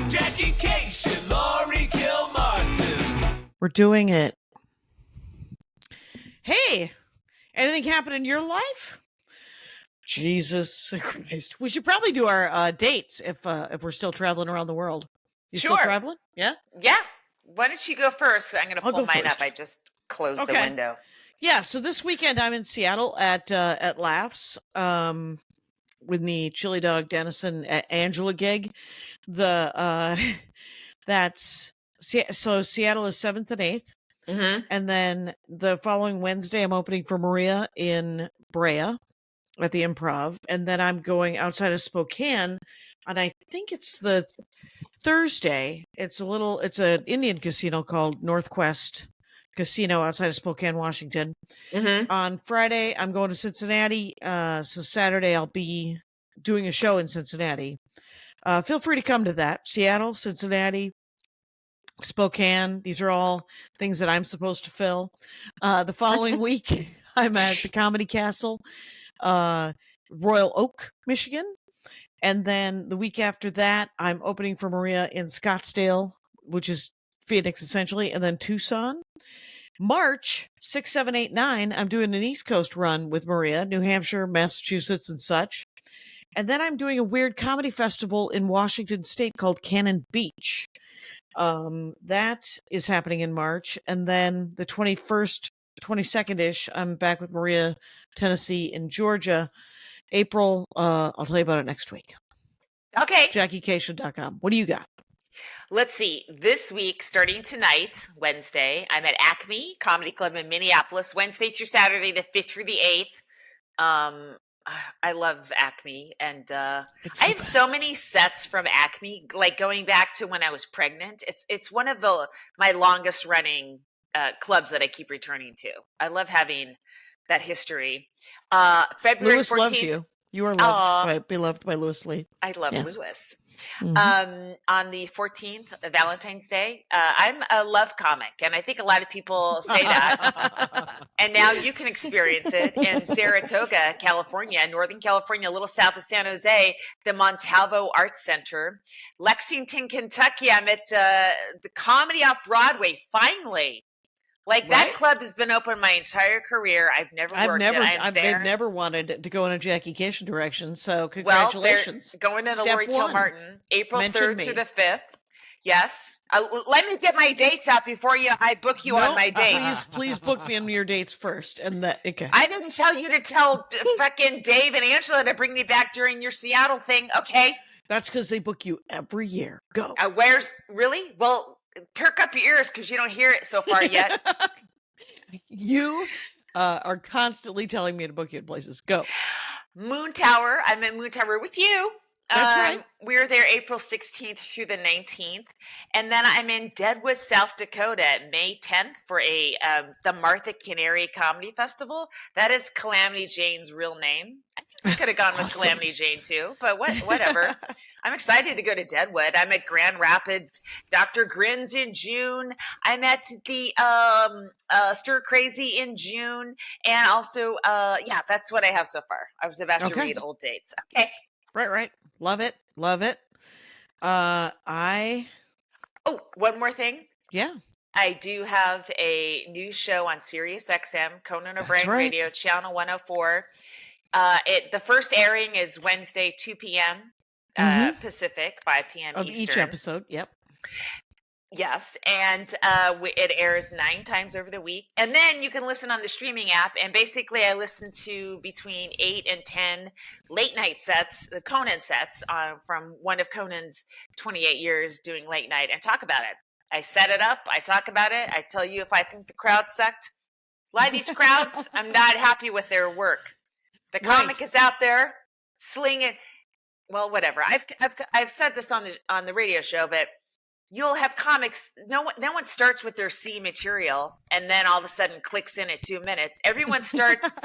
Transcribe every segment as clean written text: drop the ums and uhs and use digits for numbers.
Jackie Kashian, Laurie Kilmartin. We're doing it. Hey, anything happen in your life? Jesus Christ. We should probably do our dates if we're still traveling around the world. You still Sure. traveling? Yeah? Yeah. Why don't you go first? I'm going to I'll pull go mine first. up. I just closed the Okay. window. Yeah, so this weekend I'm in Seattle at Laughs with the Chili Dog Dennison Angela gig. That's so Seattle is 7th and 8th. Mm-hmm. And then the following Wednesday, I'm opening for Maria in Brea at the Improv. And then I'm going outside of Spokane. And I think it's the Thursday. It's an Indian casino called Northwest Casino outside of Spokane, Washington. Mm-hmm. On Friday, I'm going to Cincinnati. So Saturday, I'll be doing a show in Cincinnati. Feel free to come to that. Seattle, Cincinnati, Spokane. These are all things that I'm supposed to fill. The following week, I'm at the Comedy Castle, Royal Oak, Michigan. And then the week after that, I'm opening for Maria in Scottsdale, which is Phoenix essentially, and then Tucson. March 6, 7, 8, 9, I'm doing an East Coast run with Maria, New Hampshire, Massachusetts, and such. And then I'm doing a weird comedy festival in Washington State called Cannon Beach. That is happening in March. And then the 21st, 22nd-ish, I'm back with Maria, Tennessee, and Georgia. April, I'll tell you about it next week. Okay. JackieKation.com. What do you got? Let's see. This week, starting tonight, Wednesday, I'm at Acme Comedy Club in Minneapolis, Wednesday through Saturday, the 5th through the 8th. I love Acme, and I have so many sets from Acme, like going back to when I was pregnant. It's one of my longest running clubs that I keep returning to. I love having that history. February Lewis 14th, loves you. You are beloved by Lewis Lee. I love Yes. Lewis. Mhm. On the 14th, Valentine's Day, I'm a love comic, and I think a lot of people say that. And now you can experience it in Saratoga, California, Northern California, a little south of San Jose, the Montalvo Arts Center. Lexington, Kentucky, I'm at the Comedy Off Broadway, finally. Like, that club has been open my entire career. I've never worked it. They've never wanted to go in a Jackie Cation direction, so congratulations. Well, they're going to the Step Laurie one. Kilmartin, April Mention 3rd me. through the 5th. Yes. Let me get my dates out before I book you on my dates. Please book me on your dates first. And okay. I didn't tell you to tell fucking Dave and Angela to bring me back during your Seattle thing, okay? That's because they book you every year. Go. Really? Well, perk up your ears because you don't hear it so far yet. You are constantly telling me to book you in places. Go. Moon Tower. I'm in Moon Tower with you. That's right. We're there April 16th through the 19th. And then I'm in Deadwood, South Dakota, May 10th for the Martha Canary Comedy Festival. That is Calamity Jane's real name. I think I could have gone with Calamity Jane too, but whatever. I'm excited to go to Deadwood. I'm at Grand Rapids, Dr. Grins in June. I'm at the Stir Crazy in June. And also, that's what I have so far. I was about to read old dates. Okay. Right. Love it. One more thing. Yeah. I do have a new show on Sirius XM, Conan O'Brien Radio, Channel 104. The first airing is Wednesday, 2 p.m. Pacific, 5 p.m. of Eastern. each episode. Yep. Yes, and it airs 9 times over the week. And then you can listen on the streaming app. And basically, I listen to between 8 and 10 late night sets, the Conan sets, from one of Conan's 28 years doing late night, and talk about it. I set it up. I talk about it. I tell you if I think the crowd sucked. A lot of these crowds, I'm not happy with their work. The comic is out there slinging. Well, whatever. I've said this on the radio show, but you'll have comics. No one starts with their C material and then all of a sudden clicks in at 2 minutes. Everyone starts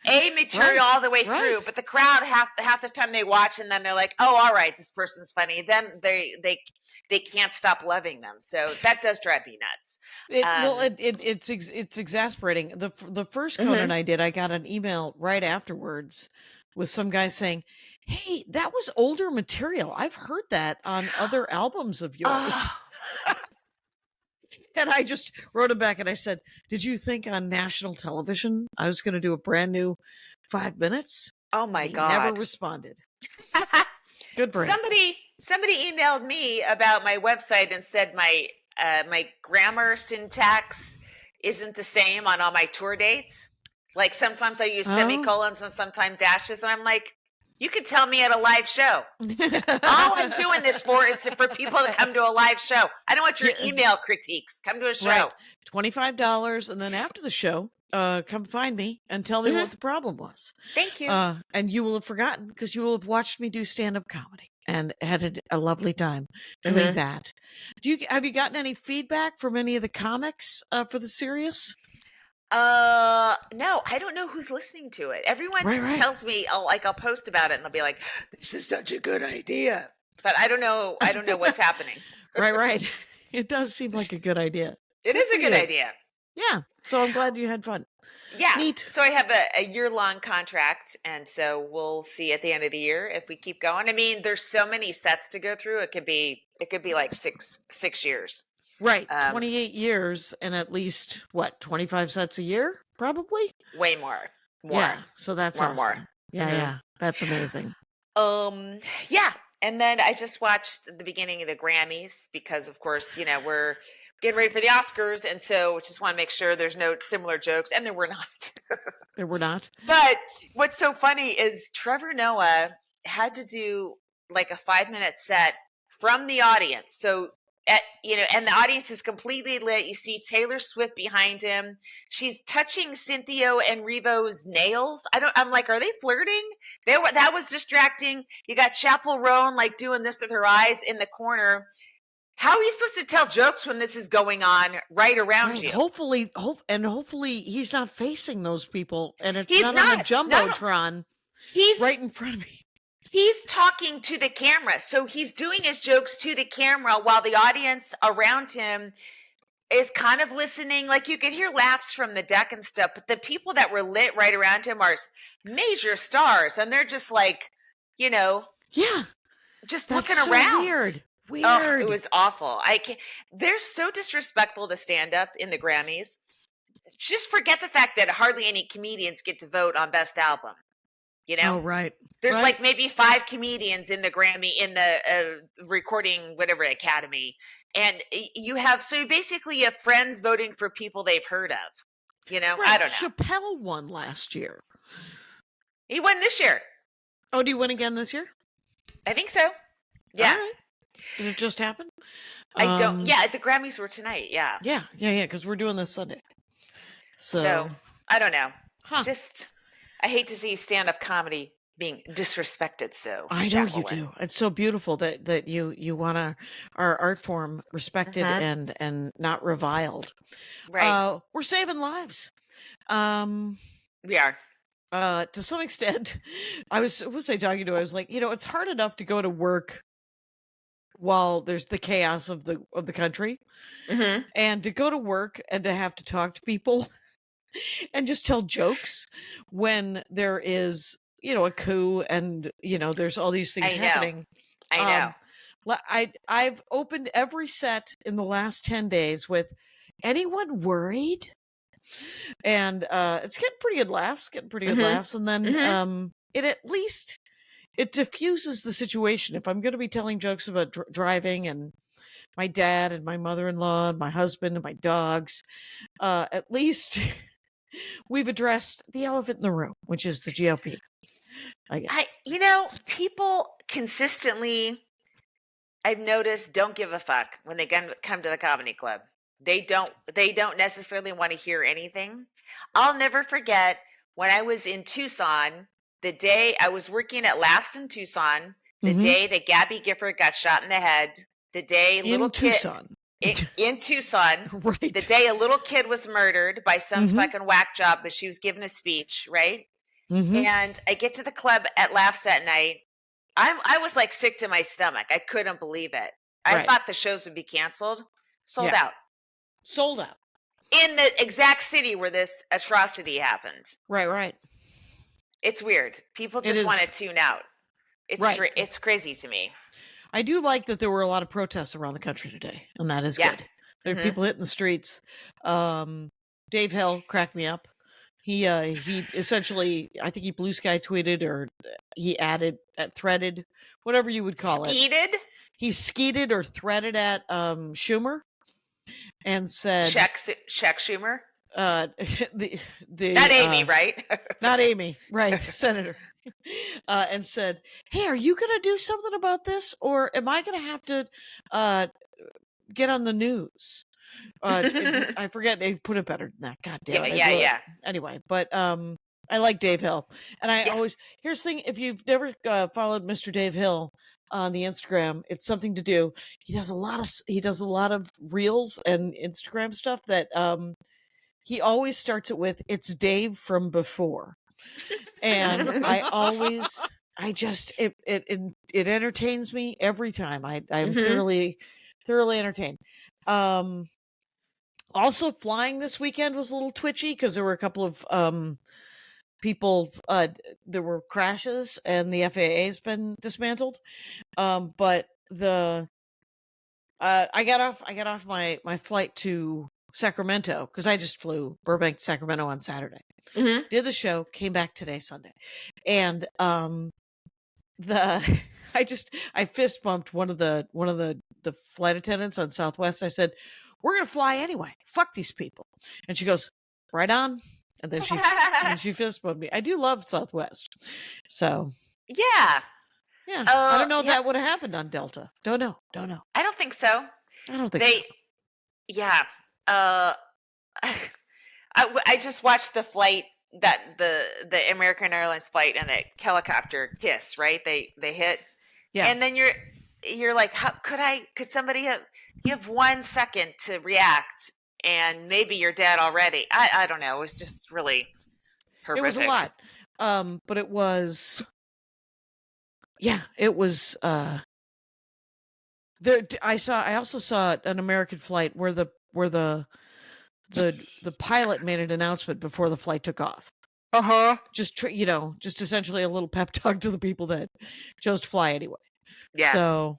A material all the way through, but the crowd half the time they watch and then they're like, oh, all right, this person's funny. Then they can't stop loving them. So that does drive me nuts. It's exasperating. The first Conan I did, I got an email right afterwards with some guy saying, Hey, that was older material. I've heard that on other albums of yours. Oh, And I just wrote it back and I said, "Did you think on national television I was going to do a brand new 5 minutes?" oh And my he never God. responded. Good for him. Somebody emailed me about my website and said my grammar syntax isn't the same on all my tour dates. Like sometimes I use Oh. semicolons and sometimes dashes, and I'm like, you could tell me at a live show. All I'm doing this for is for people to come to a live show. I don't want your Yeah. email critiques. Come to a show. Right. $25, and then after the show, come find me and tell me Mhm. what the problem was. Thank you. And you will have forgotten because you will have watched me do stand-up comedy and had a lovely time doing Mhm. that. Have you gotten any feedback from any of the comics for the series? No, I don't know who's listening to it. Everyone Right. tells me, I'll post about it and they'll be like, this is such a good idea. But I don't know what's happening. Right. It does seem like a good idea. It is a good idea. Yeah. So I'm glad you had fun. Yeah. Neat. So I have a year-long contract, and so we'll see at the end of the year if we keep going. I mean, there's so many sets to go through. It could be like six years. Right. 28 years and at least, 25 sets a year? Probably? Way more. Yeah. So that's More. awesome. Yeah, Mhm. yeah. That's amazing. Yeah. And then I just watched the beginning of the Grammys because, of course, we're getting ready for the Oscars. And so just want to make sure there's no similar jokes. And there were not. There were not. But what's so funny is Trevor Noah had to do like a 5-minute set from the audience. So, and the audience is completely lit. You see Taylor Swift behind him. She's touching Cynthia and Revo's nails. I'm like, are they flirting? That was distracting. You got Chapel Roan like doing this with her eyes in the corner. How are you supposed to tell jokes when this is going on right around Right. you? Hopefully he's not facing those people and it's He's not on the not. Jumbotron He's right in front of me. He's talking to the camera. So he's doing his jokes to the camera while the audience around him is kind of listening. Like you could hear laughs from the deck and stuff, but the people that were lit right around him are major stars. And they're just like, Yeah. just That's looking so around. weird. Oh, it was awful. They're so disrespectful to stand up in the Grammys. Just forget the fact that hardly any comedians get to vote on Best Album. Oh, right. There's Right. like maybe 5 comedians in the Grammy, in the recording, whatever, Academy. And you basically have friends voting for people they've heard of. Right. I don't know. Chappelle won last year. He won this year. Oh, do you win again this year? I think so. Yeah. All right. Did it just happen? I don't. Yeah, the Grammys were tonight. Yeah. Yeah, because we're doing this Sunday. So I don't know. Huh. I hate to see stand-up comedy being disrespected. So I know you do. It's so beautiful that you want our art form respected and not reviled. Right. We're saving lives. We are. To some extent, I was talking to. I was like, it's hard enough to go to work while there's the chaos of the country, and to go to work and to have to talk to people and just tell jokes when there is a coup and there's all these things happening. I know. I've opened every set in the last 10 days with anyone worried, and it's getting pretty good laughs, and then it diffuses the situation. If I'm going to be telling jokes about driving and my dad and my mother-in-law and my husband and my dogs, at least we've addressed the elephant in the room, which is the GOP, I guess. People consistently, I've noticed, don't give a fuck when they come to the comedy club. They don't necessarily want to hear anything. I'll never forget when I was in Tucson, the day I was working at Laughs in Tucson, the day that Gabby Gifford got shot in the head, the day in Tucson, right. The day a little kid was murdered by some fucking whack job, but she was giving a speech, right? And I get to the club at Laughs that night. I was like sick to my stomach. I couldn't believe it. I thought the shows would be canceled. Sold out. In the exact city where this atrocity happened. Right. It's weird. People just want to tune out. Right. It's crazy to me. I do like that there were a lot of protests around the country today, and that is Yeah. good. There are Mhm. people hitting the streets. Dave Hill cracked me up. He essentially, I think he blue sky tweeted, or he added threaded, whatever you would call it. Skeeted? He skeeted or threaded at Schumer and said, Check Schumer? the Not Amy, right? not Amy, right, Senator, and said, "Hey, are you going to do something about this, or am I going to have to get on the news?" I forget they put it better than that. God damn it! Yeah. Anyway, but I like Dave Hill, and I Yeah. always here's the thing: if you've never followed Mr. Dave Hill on the Instagram, it's something to do. He does a lot of reels and Instagram stuff that he always starts it with "It's Dave from before," and I just it entertains me every time. I'm Mhm. thoroughly entertained. Also, flying this weekend was a little twitchy because there were a couple of people. There were crashes, and the FAA has been dismantled. But the I got off my flight to Sacramento because I just flew Burbank to Sacramento on Saturday. Mhm. Did the show, came back today Sunday, and the I fist bumped one of the flight attendants on Southwest. I said, "We're gonna fly anyway. Fuck these people." And she goes, "Right on." And then she fist bumped me. I do love Southwest, so Yeah. yeah. I don't know if Yeah. that would have happened on Delta. Don't know. I don't think so. I don't think so. Yeah. Uh, I just watched the flight that the American Airlines flight and the helicopter kiss, right? They hit, Yeah. and then you're like, how could somebody have, you have 1 second to react, and maybe you're dead already. I don't know. It was just really horrific. It was a lot. But it was, yeah, it was, I also saw an American flight where the pilot made an announcement before the flight took off. Just just essentially a little pep talk to the people that chose to fly anyway. Yeah. So,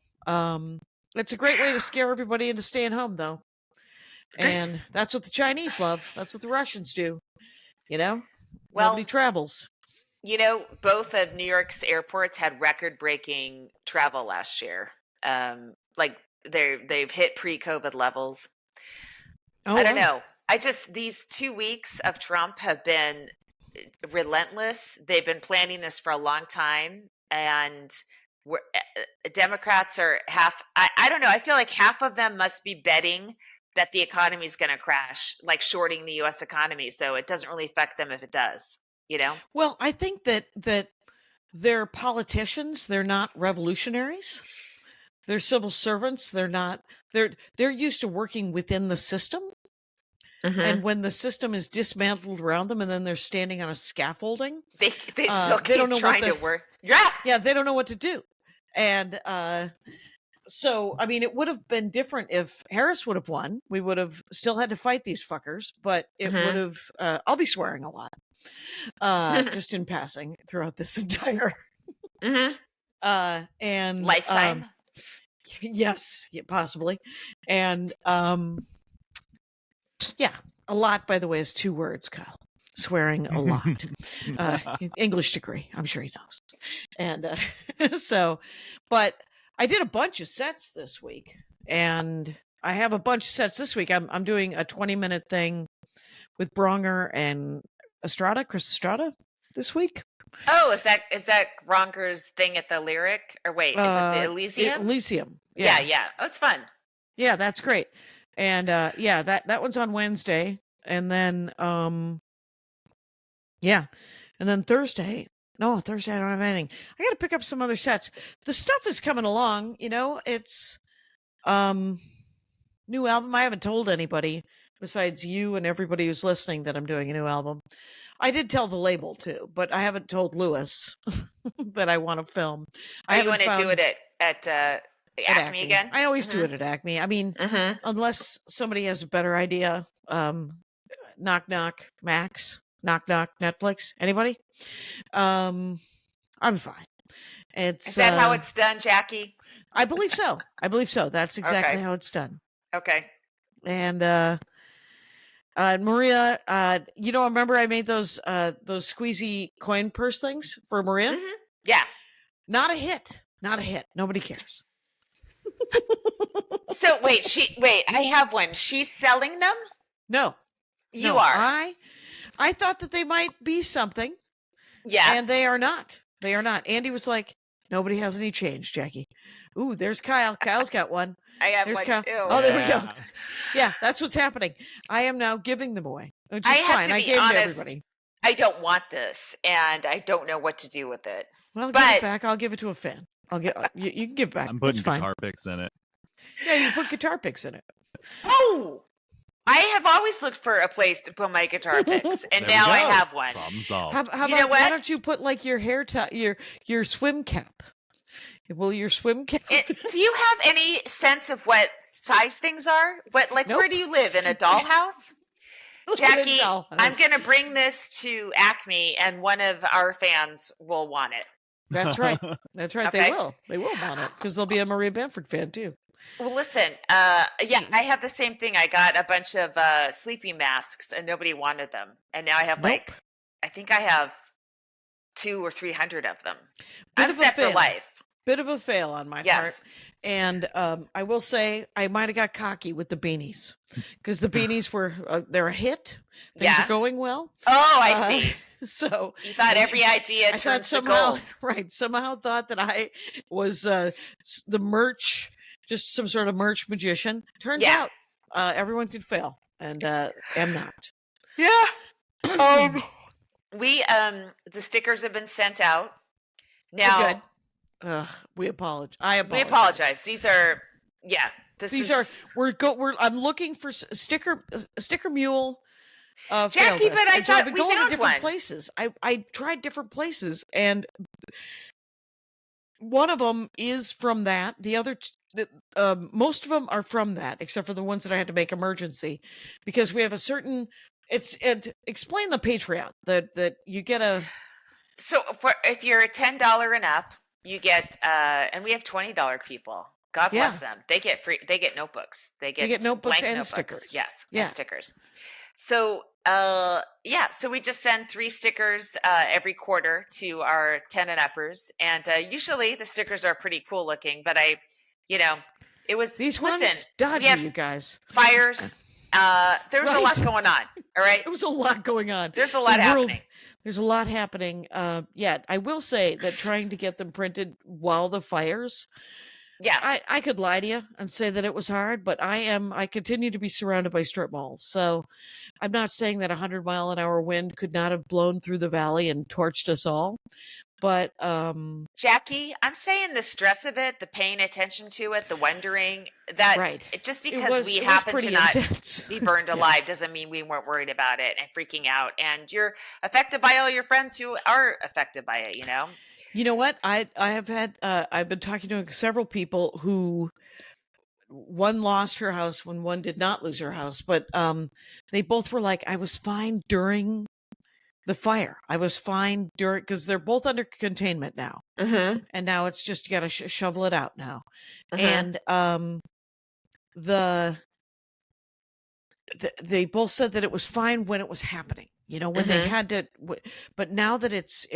it's a great way to scare everybody into staying home, though. And that's what the Chinese love. That's what the Russians do. Well, Nobody travels. Both of New York's airports had record-breaking travel last year. Like they've hit pre-COVID levels. Oh, I don't know. These 2 weeks of Trump have been relentless. They've been planning this for a long time, and Democrats are half. I don't know. I feel like half of them must be betting that the economy is going to crash, like shorting the U.S. economy, so it doesn't really affect them if it does. Well, I think that they're politicians. They're not revolutionaries. They're civil servants. They're used to working within the system. Mhm. And when the system is dismantled around them, and then they're standing on a scaffolding, they still they don't know keep trying to work. Yeah. They don't know what to do. And so, I mean, it would have been different if Harris would have won. We would have still had to fight these fuckers, but it Mhm. would have. I'll be swearing a lot, just in passing throughout this entire. Mhm. And Lifetime. yes, yeah, possibly, and yeah, a lot. By the way, is 2 words, Kyle. Swearing a lot. English degree, I'm sure he knows. And so, but I did a bunch of sets this week, and I have a bunch of sets this week. I'm doing a 20-minute thing with Bronger and Chris Estrada this week. Oh, is that Ronker's thing at the Lyric? Or wait, is it the Elysium? Elysium. Yeah. Oh, it's fun. Yeah, that's great. And yeah, that one's on Wednesday. And then yeah. And then Thursday I don't have anything. I got to pick up some other sets. The stuff is coming along, it's new album. I haven't told anybody besides you and everybody who's listening that I'm doing a new album. I did tell the label too, but I haven't told Lewis that I want to film. Are you want to do it at Acme again? I always do it at Acme. I mean, Mhm. unless somebody has a better idea. Knock knock Max. Knock knock Netflix. Anybody? I'm fine. It's Is that how it's done, Jackie? I believe so. I believe so. That's exactly Okay. how it's done. Okay. And Maria, remember I made those squeezy coin purse things for Maria? Mhm. Yeah. Not a hit. Not a hit. Nobody cares. So wait, I have one. She's selling them? No. You No, are. I thought that they might be something, Yeah. and they are not. They are not. Andy was like, nobody has any change, Jackie. Ooh, there's Kyle. Kyle's got one. I have There's one Kyle. too. Oh, there we go. Yeah. Yeah, that's what's happening. I am now giving them away, which I is have fine. to I be gave them to honest. everybody. I don't want this, and I don't know what to do with it. Well, give But- it back. I'll give it to a fan. I'll get you can give it back. I'm That's putting fine. guitar picks in it. Yeah, you put guitar picks in it. Oh, I have always looked for a place to put my guitar picks, and There we now I go. have one. Problem solved. How You about know why what? don't you put like your hair your swim cap? Will your swim cap? Do you have any sense of what size things are? Where Nope. do you live? In a dollhouse? Jackie, I'm Dollhouse. going to bring this to Acme, and one of our fans will want it. That's right. That's right. Okay. They will. They will want it because they'll be a Maria Bamford fan too. Well, listen, yeah, I have the same thing. I got a bunch of sleeping masks, and nobody wanted them, and now I have Nope. I think I have 200 or 300 of them. Bit I'm of a set for fail. life. Bit of a fail on my part. Yes. And I will say I might have got cocky with the beanies because the beanies were they're a hit. Things Yeah. are going well. Oh, I see. So You thought every idea I thought turns to somehow gold. right somehow thought that I was the merch, just some sort of merch magician. Turns Yeah. out everyone could fail, and am not. Yeah. We the stickers have been sent out. Now Good. We apologize. I apologize. we apologize. These are These are I'm looking for sticker mule. Jackie, but I and so I've thought been we going to found different one. places. I tried different places, and one of them is from that. The other, most of them are from that, except for the ones that I had to make emergency, because we have a certain. Explain the Patreon that you get a. So if you're $10 and up, you get and we have $20 people. God bless them. They get free. They get notebooks. They get notebooks blank and notebooks. stickers. Yes, Yeah. and stickers. So so we just send 3 stickers every quarter to our 10 and uppers, and usually the stickers are pretty cool looking. But it was These listen, ones dodgy, we have you guys. fires. There was a lot Right. going on. All right, There was a lot going on. there's a lot happening. There's a lot happening. Yeah, I will say that trying to get them printed while the fires, Yeah, I could lie to you and say that it was hard, but I continue to be surrounded by strip malls. So I'm not saying that 100-mile-an-hour wind could not have blown through the valley and torched us all. But Jackie, I'm saying the stress of it, the paying attention to it, the wondering that right. just It because was- we it was happen pretty to not intense. be burned Yeah. alive doesn't mean we weren't worried about it and freaking out. And you're affected by all your friends who are affected by it, You know what? I have had I've been talking to several people who one lost her house when one did not lose her house, but they both were like, I was fine during the fire. I was fine during because they're both under containment now, Mm-hmm. and now it's just you got to shovel it out now. Mhm. And they both said that it was fine when it was happening. When they Mhm. had to, but now that it's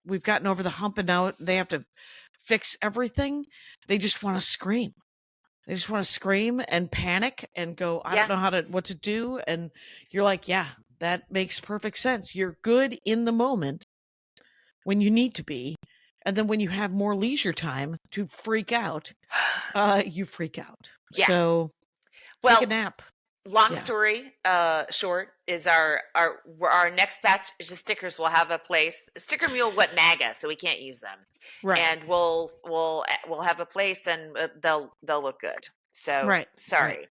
we've gotten over the hump and now they have to fix everything. They just want to scream. They just want to scream and panic and go, I Yeah. don't know what to do. And you're like, yeah, that makes perfect sense. You're good in the moment when you need to be. And then when you have more leisure time to freak out, you freak out. Yeah. So Well, take a nap. long Yeah. story short is our next batch of stickers will have a place. Sticker Mule went MAGA, so we can't use them. Right. And we'll have a place, and they'll look good. So Right, sorry.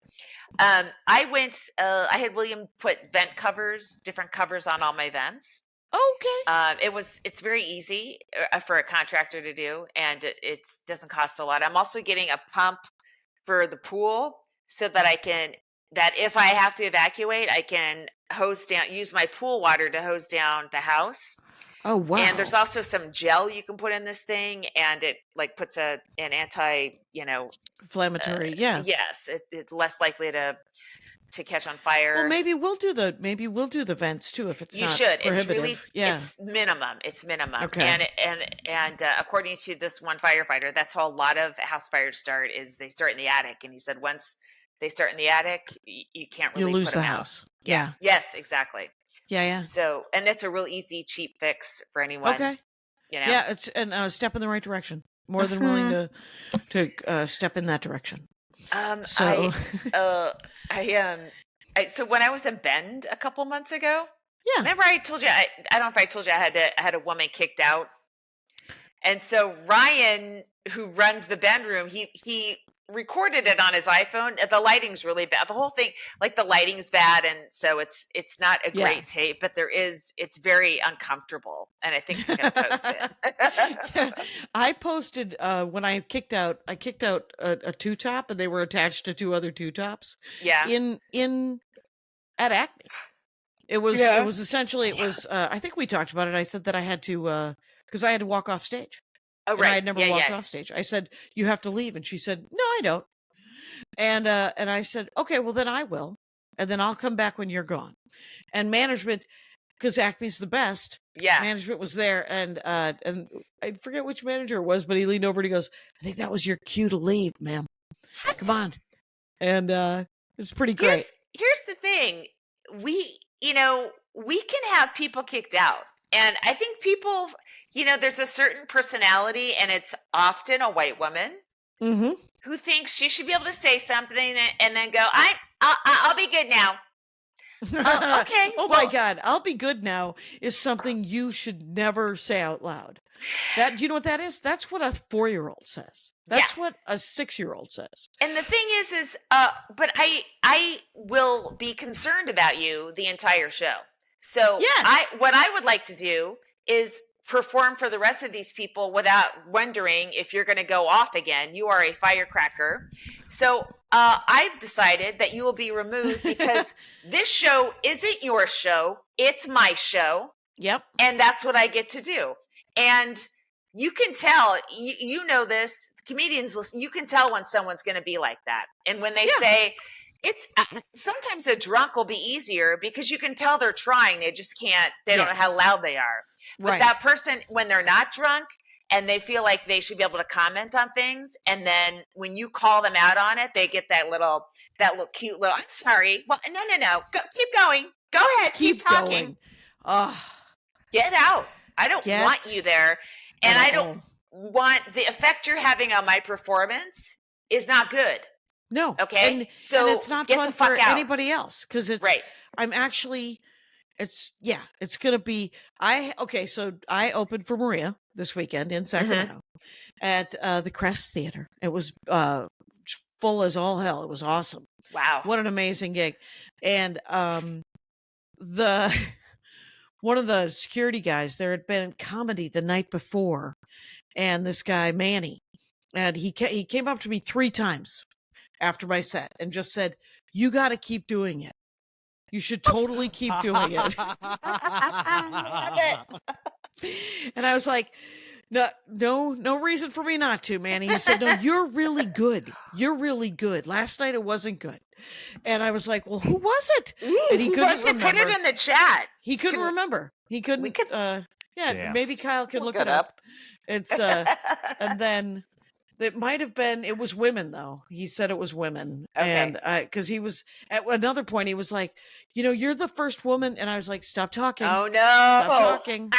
I went. I had William put vent covers, different covers on all my vents. Okay. It's very easy for a contractor to do, and it doesn't cost a lot. I'm also getting a pump for the pool so that that if I have to evacuate, I can use my pool water to hose down the house. Oh, wow. And there's also some gel you can put in this thing, and it like puts an anti, Inflammatory. Yeah. yes, it's less likely to catch on Well, fire. maybe we'll do the vents too if it's You not should. prohibitive. Yeah. It's minimum. It's minimum. Okay. And according to this one firefighter, that's how a lot of house fires start. Is they start in the attic, and he said once they start in the attic, you can't You really lose put the them out. house. Yeah. Yes, exactly. Yeah. Yeah. So, and that's a real easy, cheap fix for anyone. Okay. Yeah, it's a step in the right direction. More than willing to step in that direction. So So when I was in Bend a couple months ago, yeah, remember I told you, I don't know if I told you I had a woman kicked out. And so Ryan, who runs the Bend room, he recorded it on his iPhone. The lighting's really bad. The whole thing, like the lighting's bad, and so it's not a great tape, but it's very uncomfortable, and I think I'm gonna post it. I posted when I kicked out a two top, and they were attached to two other two tops. Yeah. In at Acme. It was essentially I think we talked about it. I said that I had to because I had to walk off stage. Oh, and right. I had never walked off stage. I said, "You have to leave," and she said, "No, I don't." And I said, "Okay, well then I will, and then I'll come back when you're gone." And management, because Acme's the best, management was there, and I forget which manager it was, but he leaned over and he goes, "I think that was your cue to leave, ma'am. Come on." And it's pretty great. Here's the thing: we can have people kicked out. And I think people, there's a certain personality, and it's often a white woman who thinks she should be able to say something and then go, I'll be good now. Okay. Oh my God. I'll be good now is something you should never say out loud. That, you know what that is? That's what a 4-year-old says. That's what a 6-year-old says. And the thing is, but I will be concerned about you the entire show. So what I would like to do is perform for the rest of these people without wondering if you're going to go off again. You are a firecracker. So I've decided that you will be removed because this show isn't your show. It's my show. Yep. And that's what I get to do. And you can tell, you know this, comedians listen, you can tell when someone's going to be like that. And when they say, it's sometimes a drunk will be easier because you can tell they're trying. They just can't, they don't know how loud they are. But that person, when they're not drunk and they feel like they should be able to comment on things, and then when you call them out on it, they get that little cute little, I'm sorry. Well, no. Keep going. Go ahead. Keep talking. Get out. I don't want you there. And I don't want the effect you're having on my performance is not good. No. Okay. And it's not get fun the fuck for out. anybody else because it's I'm actually it's gonna be so I opened for Maria this weekend in Sacramento at the Crest Theater. It was full as all hell. It was awesome. Wow. What an amazing gig. And the one of the security guys, there had been comedy the night before, and this guy Manny, and he came up to me 3 times after my set and just said, "You got to keep doing it. You should totally keep doing it." And I was like, no reason for me not to, Manny. He said, "No, you're really good. You're really good. Last night it wasn't good." And I was like, "Well, who was it?" And he couldn't remember. Put it in the chat. He couldn't remember. He couldn't. Maybe Kyle can look it up. It's and then it might have been. It was women though. He said it was women, and because he was at another point, he was like, "You're the first woman," and I was like, "Stop talking." Oh no! Stop talking,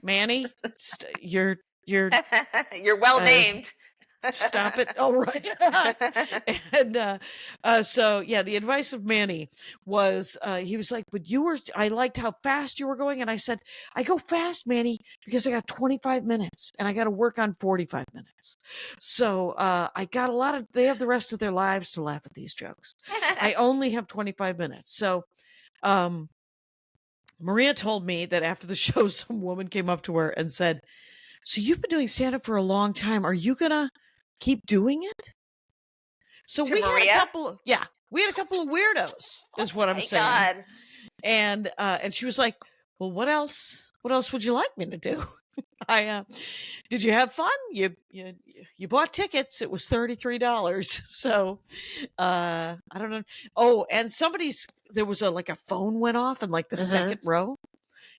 Manny. You're well named. Stop it. Oh, right. And so, the advice of Manny was, he was like, "But I liked how fast you were going." And I said, "I go fast, Manny, because I got 25 minutes and I got to work on 45 minutes. So I got they have the rest of their lives to laugh at these jokes. I only have 25 minutes. So Maria told me that after the show, some woman came up to her and said, "So you've been doing stand-up for a long time. Are you going to keep doing it?" So we had a couple of weirdos, is what I'm saying. God. And she was like, "Well, what else What else would you like me to do? Did you have fun? You bought tickets. It was $33. So, I don't know. Oh, and there was like a phone went off in like the second row.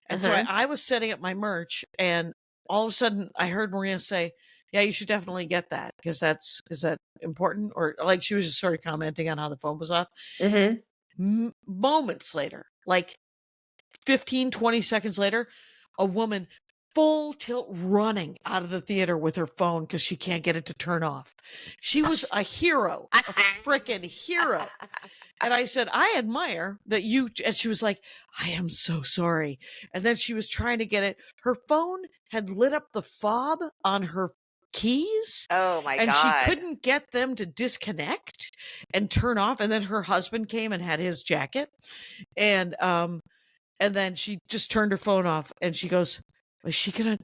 And so I was setting up my merch, and all of a sudden I heard Maria say, yeah, you should definitely get that because is that important? Or like she was just sort of commenting on how the phone was off. Moments later, like 15, 20 seconds later, a woman full tilt running out of the theater with her phone because she can't get it to turn off. She was a hero, a freaking hero. And I said, I admire that you, and she was like, I am so sorry. And then she was trying to get it. Her phone had lit up the fob on her keys. Oh my God. And she couldn't get them to disconnect and turn off. And then her husband came and had his jacket. And then she just turned her phone off and she goes, do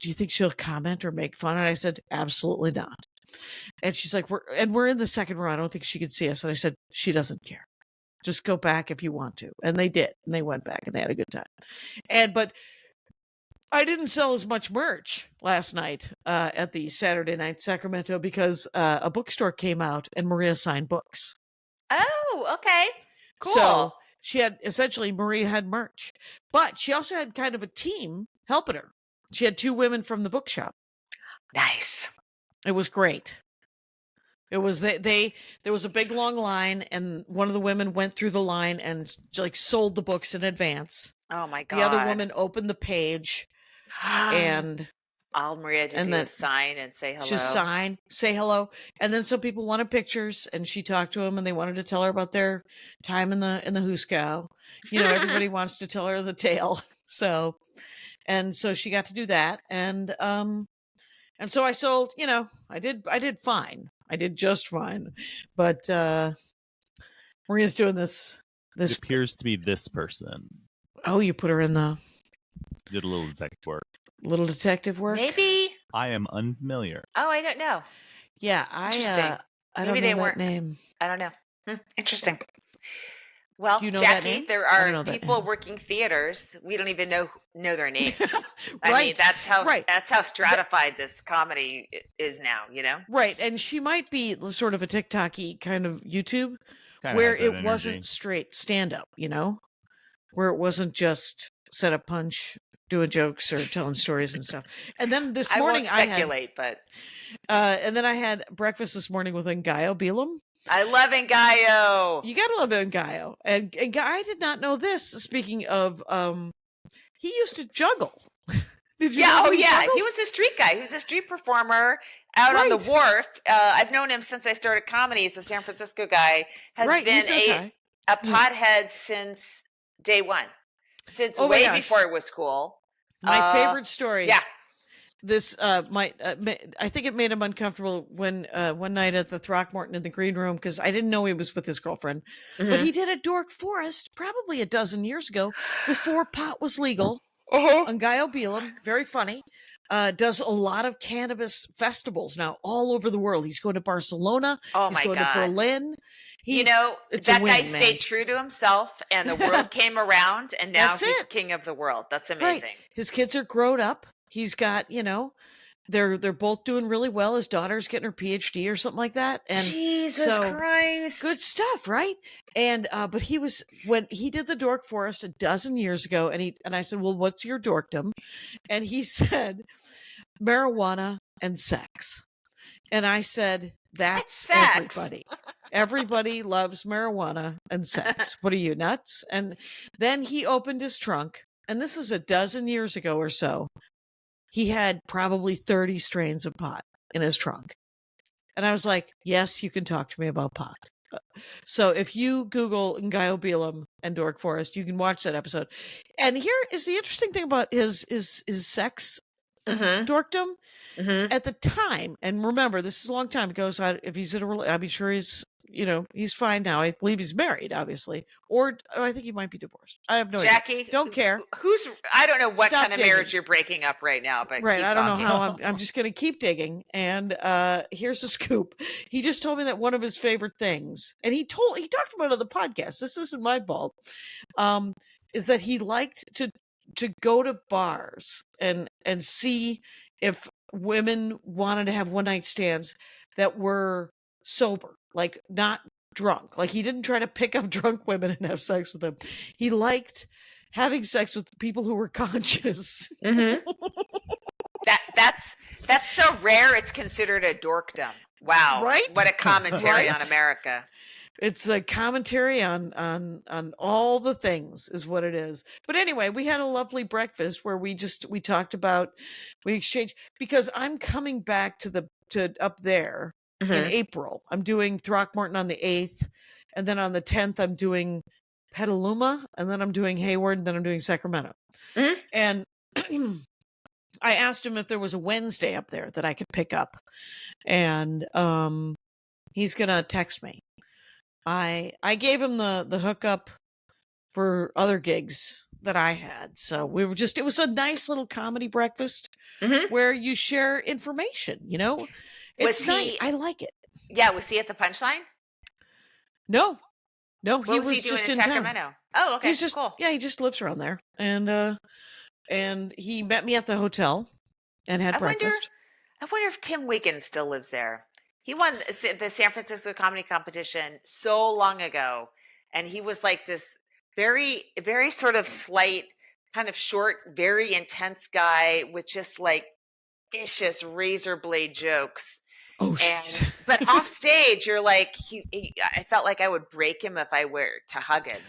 you think she'll comment or make fun? And I said, absolutely not. And she's like, we're in the second row. I don't think she could see us. And I said, she doesn't care. Just go back if you want to. And they did. And they went back and they had a good time. But I didn't sell as much merch last night at the Saturday Night Sacramento because a bookstore came out and Maria signed books. Oh, okay. Cool. So Maria had merch, but she also had kind of a team helping her. She had 2 women from the bookshop. Nice. It was great. It was there was a big long line, and one of the women went through the line and like sold the books in advance. Oh my God. The other woman opened the page and all Maria did was sign and say hello. She sign, say hello. And then some people wanted pictures and she talked to them and they wanted to tell her about their time in the Huskow. You know, everybody wants to tell her the tale. So she got to do that. And so I sold, I did fine. I did just fine. But Maria's doing this. It appears to be this person. Oh, you put her in Did a little detective work. Maybe. I am unfamiliar. Oh, I don't know. Yeah, Interesting. I don't know that name. I don't know. Interesting. Well, you know Jackie, there are people working theaters. We don't even know their names. Right. I mean, that's how stratified this comedy is now, Right. And she might be sort of a TikTok-y kind of YouTube where it wasn't straight stand-up, where it wasn't just set up punch, doing jokes or telling stories and stuff. And then this morning I won't speculate, and then I had breakfast this morning with Ngaio Belam. I love Ngaio. You gotta love Ngaio. And I did not know this. Speaking of, he used to juggle. Did you know he juggled? He was a street guy. He was a street performer out on the wharf. I've known him since I started comedy. He's a San Francisco guy. Has been a pothead since day one. Since way before it was cool. My favorite story. Yeah. This I think it made him uncomfortable when one night at the Throckmorton in the green room because I didn't know he was with his girlfriend, but he did a Dork Forest probably a dozen years ago before pot was legal. Ngaio Belam, very funny, does a lot of cannabis festivals now all over the world. He's going to Barcelona. He's going to Berlin. That guy stayed true to himself, and the world came around, and now he's king of the world. That's amazing. Right. His kids are grown up. He's got, they're both doing really well. His daughter's getting her PhD or something like that. And Jesus Christ. Good stuff, right? And but when he did the Dork Forest a dozen years ago, and I said, well, what's your dorkdom? And he said, marijuana and sex. And I said, that's everybody. Everybody loves marijuana and sex. What are you, nuts? And then he opened his trunk, and this is a dozen years ago or so. He had probably 30 strains of pot in his trunk. And I was like, yes, you can talk to me about pot. So if you Google Ngaio Belam and Dork Forest, you can watch that episode. And here is the interesting thing about his sex dorkdom. At the time, and remember, this is a long time ago, so if he's in a relationship, I'm sure he's fine now. I believe he's married, obviously. Or I think he might be divorced. I have no idea. Jackie, don't care. I don't know what kind of marriage you're breaking up right now, but right, keep I don't talking. know how I'm just going to keep digging. And here's a scoop. He just told me that one of his favorite things, and he talked about it on the podcast. This isn't my fault. Is that he liked to to go to bars and see if women wanted to have one night stands that were sober, like not drunk. Like he didn't try to pick up drunk women and have sex with them. He liked having sex with people who were conscious. Mm-hmm. That's so rare. It's considered a dorkdom. Wow. Right? What a commentary Right? on America. It's a commentary on all the things is what it is. But anyway, we had a lovely breakfast where we exchanged, because I'm coming back to up there in April. I'm doing Throckmorton on the 8th, and then on the 10th I'm doing Petaluma, and then I'm doing Hayward, and then I'm doing Sacramento. Mm-hmm. And I asked him if there was a Wednesday up there that I could pick up, and he's gonna text me. I gave him the hookup for other gigs that I had. So it was a nice little comedy breakfast where you share information, It's nice. I like it. Yeah, was he at the Punchline? No, what he was he doing just in Sacramento? Town. Oh, okay, He's just cool. Yeah, he just lives around there. And he met me at the hotel and had breakfast. I wonder if Tim Wiggins still lives there. He won the San Francisco comedy competition so long ago. And he was like this very, very sort of slight, kind of short, very intense guy with just like vicious razor blade jokes. Oh, but off stage, you're like, I felt like I would break him if I were to hug him,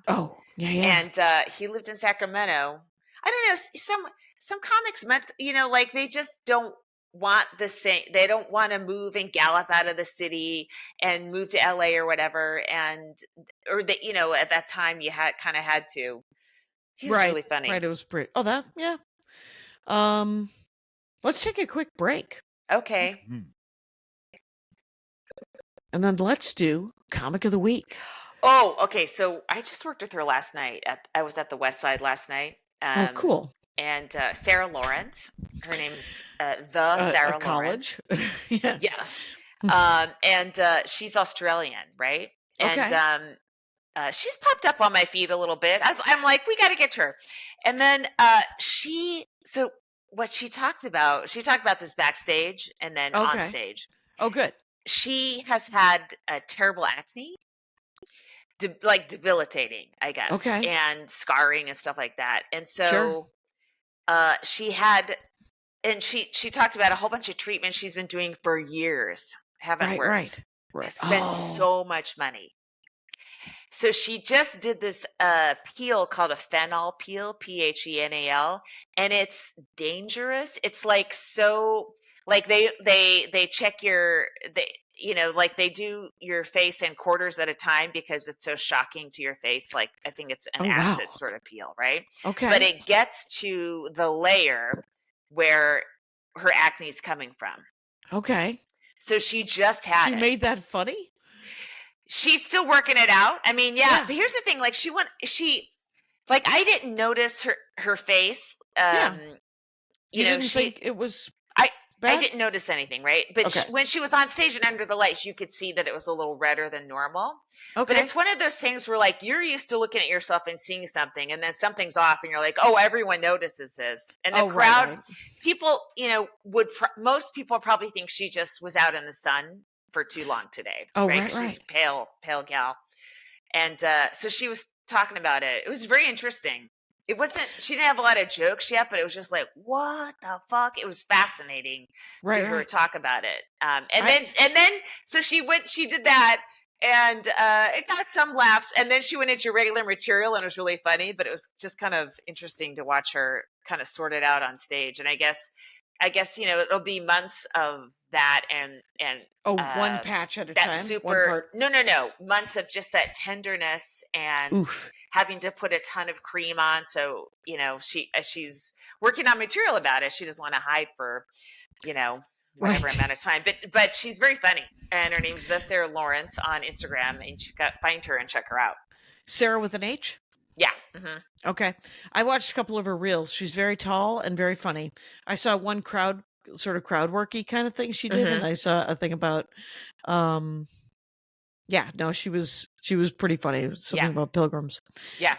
Oh, yeah. And he lived in Sacramento. I don't know. Some comics meant, like they just don't want the same. They don't want to move and gallop out of the city and move to LA or whatever. Or that, at that time you had to. He was really funny. Right. It was pretty. Oh, yeah. Let's take a quick break. Okay. And then let's do Comic of the Week. Oh, okay. So I just worked with her last night. I was at the West Side last night. Cool. And Sarah Lawrence. Her name's Sarah College. Lawrence. Yes. And she's Australian, right? Okay. And she's popped up on my feed a little bit. I'm like, we got to get to her. And then so what she talked about this backstage and then on stage. Oh, good. She has had terrible acne, debilitating, I guess. Okay. And scarring and stuff like that. And so Sure. she had, and she talked about a whole bunch of treatments she's been doing for years. Haven't worked. Right. Spent so much money. So she just did this peel called a phenol peel, PHENAL, and it's dangerous. It's like they check they do your face in quarters at a time because it's so shocking to your face. Like I think it's an acid sort of peel, right? Okay. But it gets to the layer where her acne is coming from. Okay. So she just had She made that funny? She's still working it out. I mean, yeah. But here's the thing: like, I didn't notice her face. You didn't think it was bad? I didn't notice anything, right? But when she was on stage and under the lights, you could see that it was a little redder than normal. Okay. But it's one of those things where, like, you're used to looking at yourself and seeing something, and then something's off, and you're like, "Oh, everyone notices this." And the crowd, right. People, most people probably think she just was out in the sun for too long today. Oh, right. Right. She's a pale gal, and so she was talking about it. It was very interesting. It wasn't. She didn't have a lot of jokes yet, but it was just like, what the fuck? It was fascinating to hear her talk about it. And then, so she did that, and it got some laughs. And then she went into regular material, and it was really funny. But it was just kind of interesting to watch her kind of sort it out on stage. And I guess it'll be months of that and one patch at a that time. Super no months of just that tenderness and having to put a ton of cream on. So she's working on material about it. She doesn't want to hide for whatever amount of time. But she's very funny, and her name's Sarah Lawrence on Instagram, and you got find her and check her out. Sarah with an H. Yeah. Mm-hmm. Okay. I watched a couple of her reels. She's very tall and very funny. I saw one crowd worky kind of thing she did. And I saw a thing about, Yeah, no, she was pretty funny. It was something Yeah. about pilgrims. Yeah.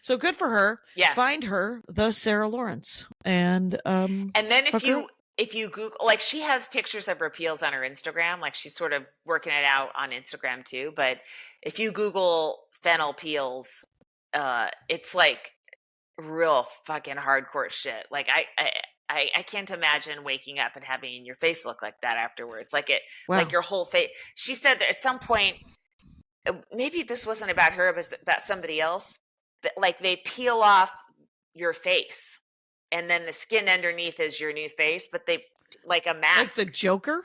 So good for her. Yeah. Find her, the Sarah Lawrence, and And then hook her up. if you Google, like, she has pictures of her peels on her Instagram, like she's sort of working it out on Instagram too. But if you Google fennel peels, it's like real fucking hardcore shit. Like I can't imagine waking up and having your face look like that afterwards. Like Wow. like your whole face. She said that at some point, maybe this wasn't about her, but about somebody else, that like they peel off your face and then the skin underneath is your new face, but they like a mask. Like the Joker?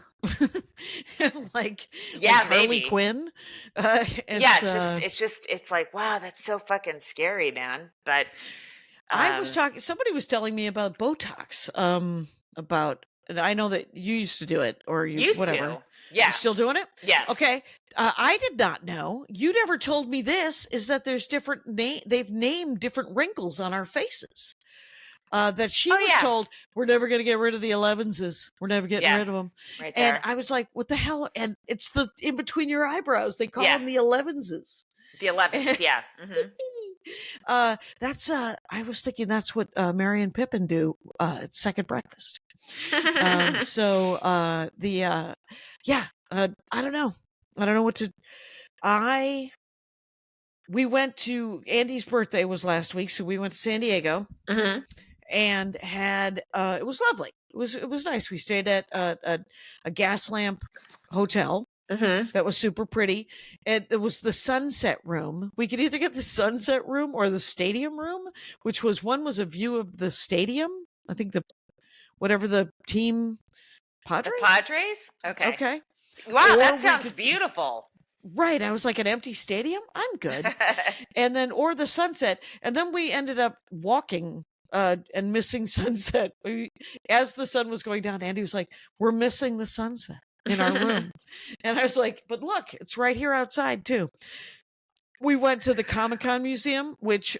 like Harley maybe. Quinn? It's like, wow, that's so fucking scary, man. But I was talking, somebody was telling me about Botox, and I know that you used to do it, or you used whatever. to. Yeah. You still doing it? Yes. Okay. I did not know. You never told me this, is that there's different they've named different wrinkles on our faces. That she was told, we're never going to get rid of the 11s. We're never getting rid of them. Right there. And I was like, what the hell? And it's the in between your eyebrows. They call them the 11s. The 11s, yeah. Mm-hmm. That's I was thinking that's what Mary and Pippin do at second breakfast. I don't know. I don't know what to. We went to Andy's birthday was last week, so we went to San Diego. Mm-hmm. And had it was lovely. It was nice. We stayed at a gas lamp hotel. Mm-hmm. That was super pretty. And it was the sunset room. We could either get the sunset room or the stadium room, which was a view of the stadium. I think whatever the team, Padres. The Padres. Okay. Wow, Or that sounds beautiful. Right. I was like, an empty stadium? I'm good. And then, or the sunset. And then we ended up walking and missing sunset. As the sun was going down, Andy was like, we're missing the sunset in our room. And I was like, but look, it's right here outside too. We went to the Comic-Con Museum, which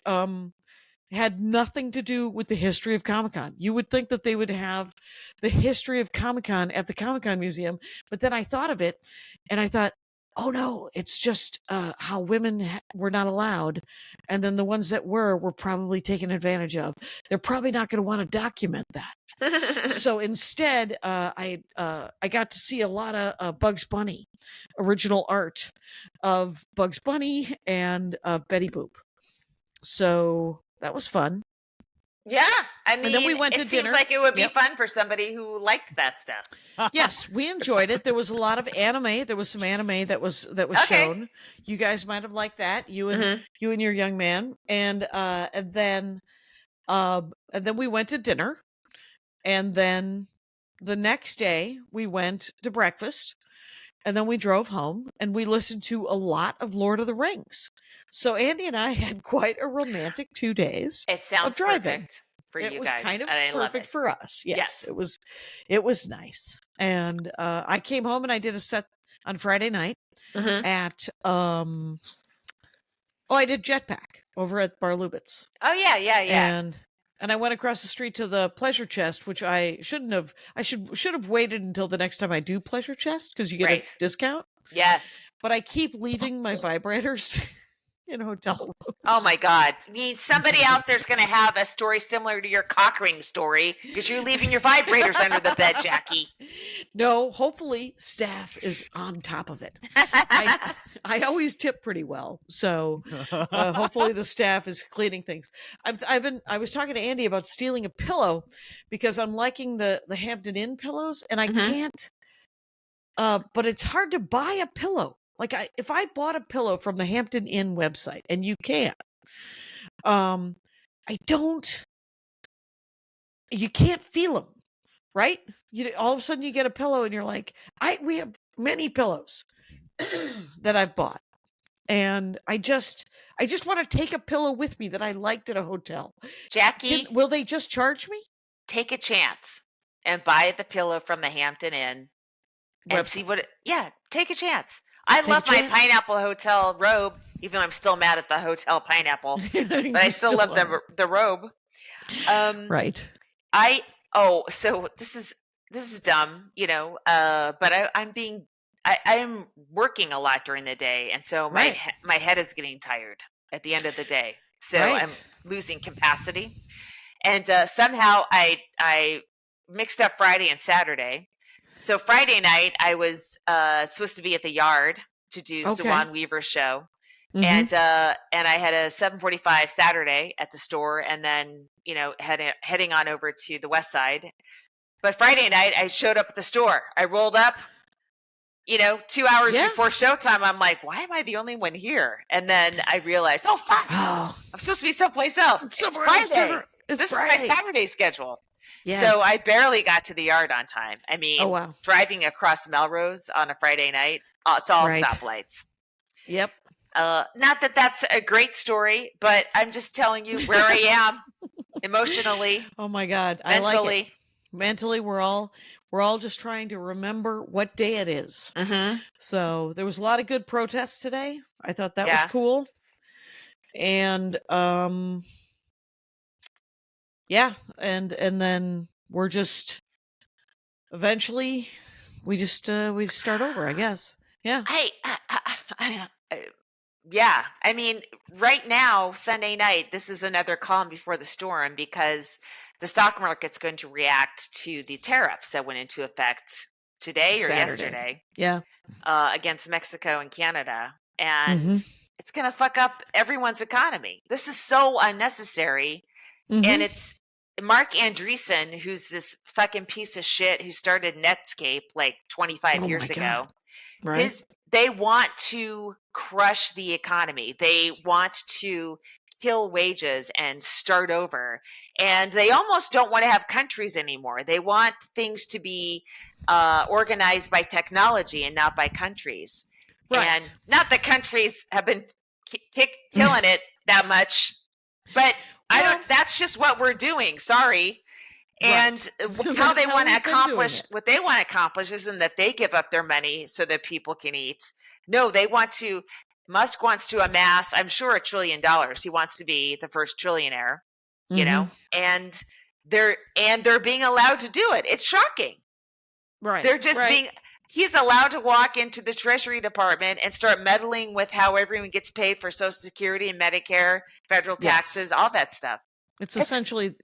had nothing to do with the history of Comic-Con. You would think that they would have the history of Comic-Con at the Comic-Con Museum. But then I thought of it and I thought, oh no, it's just how women were not allowed. And then the ones that were probably taken advantage of. They're probably not going to want to document that. So instead, I got to see a lot of Bugs Bunny, original art of Bugs Bunny and Betty Boop. So that was fun. Yeah, I mean, and then we went to it dinner. Seems like it would be fun for somebody who liked that stuff. Yes, we enjoyed it. There was a lot of anime. There was some anime that was shown. You guys might have liked that. You and your young man. And then we went to dinner. And then the next day we went to breakfast. And then we drove home and we listened to a lot of Lord of the Rings. So Andy and I had quite a romantic 2 days. It sounds of driving. Perfect for you guys. It was kind of perfect for us. Yes. It was nice. And I came home and I did a set on Friday night at I did Jetpack over at Bar Lubitz. Oh yeah. And I went across the street to the Pleasure Chest, which I shouldn't have. I should have waited until the next time I do Pleasure Chest because you get a discount. Yes. But I keep leaving my vibrators in hotel rooms. Oh my God. I mean, somebody out there's going to have a story similar to your cock ring story because you're leaving your vibrators under the bed, Jackie. No, hopefully staff is on top of it. I always tip pretty well. So hopefully the staff is cleaning things. I was talking to Andy about stealing a pillow because I'm liking the Hampton Inn pillows and I can't, but it's hard to buy a pillow. Like if I bought a pillow from the Hampton Inn website, and you can, you can't feel them, right? All of a sudden you get a pillow and you're like, we have many pillows that I've bought. And I just want to take a pillow with me that I liked at a hotel. Jackie, will they just charge me? Take a chance and buy the pillow from the Hampton Inn and see what take a chance. I love my Pineapple Hotel robe, even though I'm still mad at the Hotel Pineapple, but I still love the robe. Right. So this is dumb, but I'm being I'm working a lot during the day, and so Right. my head is getting tired at the end of the day. So Right. I'm losing capacity, and somehow I mixed up Friday and Saturday. So Friday night I was supposed to be at the yard to do Okay. Sawan Weaver's show, Mhm. and I had a 7:45 Saturday at the store, and then heading on over to the west side. But Friday night I showed up at the store. I rolled up, 2 hours Yeah. before showtime. I'm like, why am I the only one here? And then I realized, oh fuck, Oh, I'm supposed to be someplace else. It's somewhere else Friday. different. It's This Friday. is my Saturday schedule. Yes. So I barely got to the yard on time. I mean, Oh, wow. driving across Melrose on a Friday night, it's all Right. stoplights. Yep. Not that that's a great story, but I'm just telling you where I am emotionally, Oh my God. I like it. mentally. Mentally, we're all just trying to remember what day it is. Mm-hmm. So there was a lot of good protests today. I thought that was Yeah. cool. And yeah, and then we're just eventually we start over, I guess. Yeah. Yeah. I mean, right now, Sunday night, this is another calm before the storm because the stock market's going to react to the tariffs that went into effect today or Saturday. yesterday Yeah. against Mexico and Canada. And Mhm. it's going to fuck up everyone's economy. This is so unnecessary. Mhm. And it's Mark Andreessen, who's this fucking piece of shit who started Netscape like 25 Oh years my ago. God. Right. They want to crush the economy. They want to kill wages and start over. And they almost don't want to have countries anymore. They want things to be organized by technology and not by countries. Right. And not that countries have been killing it that much, but that's just what we're doing. Sorry. And how they want to accomplish what they want to accomplish isn't that they give up their money so that people can eat. No, Musk wants to amass, I'm sure, $1 trillion. He wants to be the first trillionaire, and they're being allowed to do it. It's shocking. Right. They're just he's allowed to walk into the Treasury Department and start meddling with how everyone gets paid for Social Security and Medicare, federal taxes, all that stuff. It's essentially,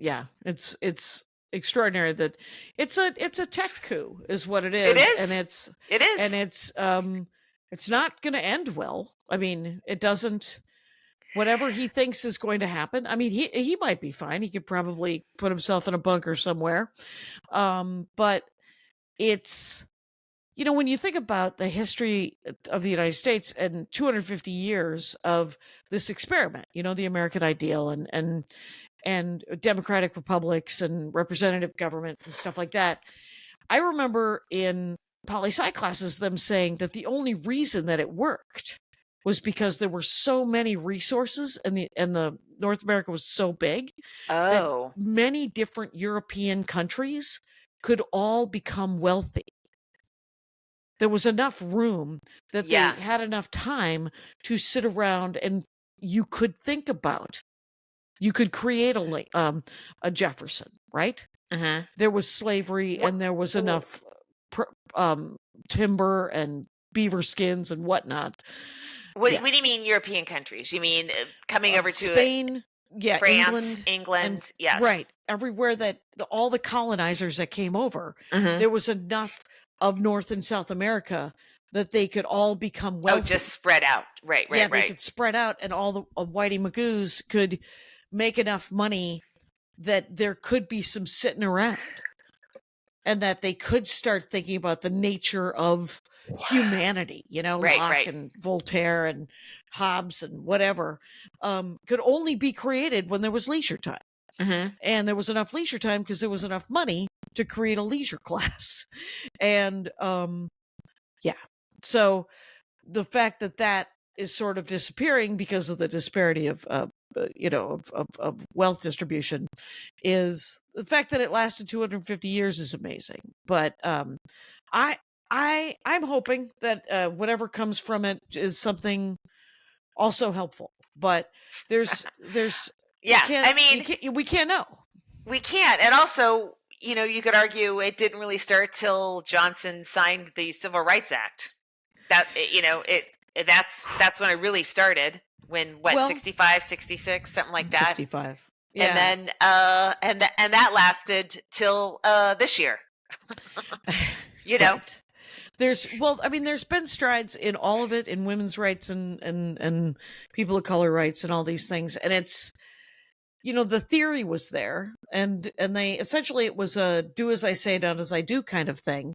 it's extraordinary that it's a tech coup is what it is. It is. And it's not going to end well. I mean, it doesn't, whatever he thinks is going to happen. I mean, he might be fine. He could probably put himself in a bunker somewhere. But it's, when you think about the history of the United States and 250 years of this experiment, the American ideal and democratic republics and representative government and stuff like that. I remember in poli-sci classes them saying that the only reason that it worked was because there were so many resources and the North America was so big that many different European countries could all become wealthy. There was enough room that they had enough time to sit around and you could think about. You could create a Jefferson, right? Mm-hmm. There was slavery and there was enough timber and beaver skins and whatnot. What do you mean European countries? You mean coming over to Spain, France, England, yes. Right. Everywhere that all the colonizers that came over, there was enough of North and South America that they could all become wealthy. Oh, just spread out. Right. They could spread out and all the Whitey Magoos could make enough money that there could be some sitting around and that they could start thinking about the nature of humanity, Locke and Voltaire and Hobbes and whatever, could only be created when there was leisure time. Mm-hmm. And there was enough leisure time because there was enough money to create a leisure class. And, so the fact that is sort of disappearing because of the disparity of wealth distribution is the fact that it lasted 250 years is amazing. But I'm hoping that whatever comes from it is something also helpful. But there's we can't know. We can't. And also, you could argue it didn't really start till Johnson signed the Civil Rights Act. that, that's when I really started. When, Well- 65, 66, something like that. 65. Yeah. And then, and that lasted till this year. Right. There's been strides in all of it, in women's rights and people of color rights and all these things. And it's, the theory was there, and they essentially, it was a do as I say, not as I do kind of thing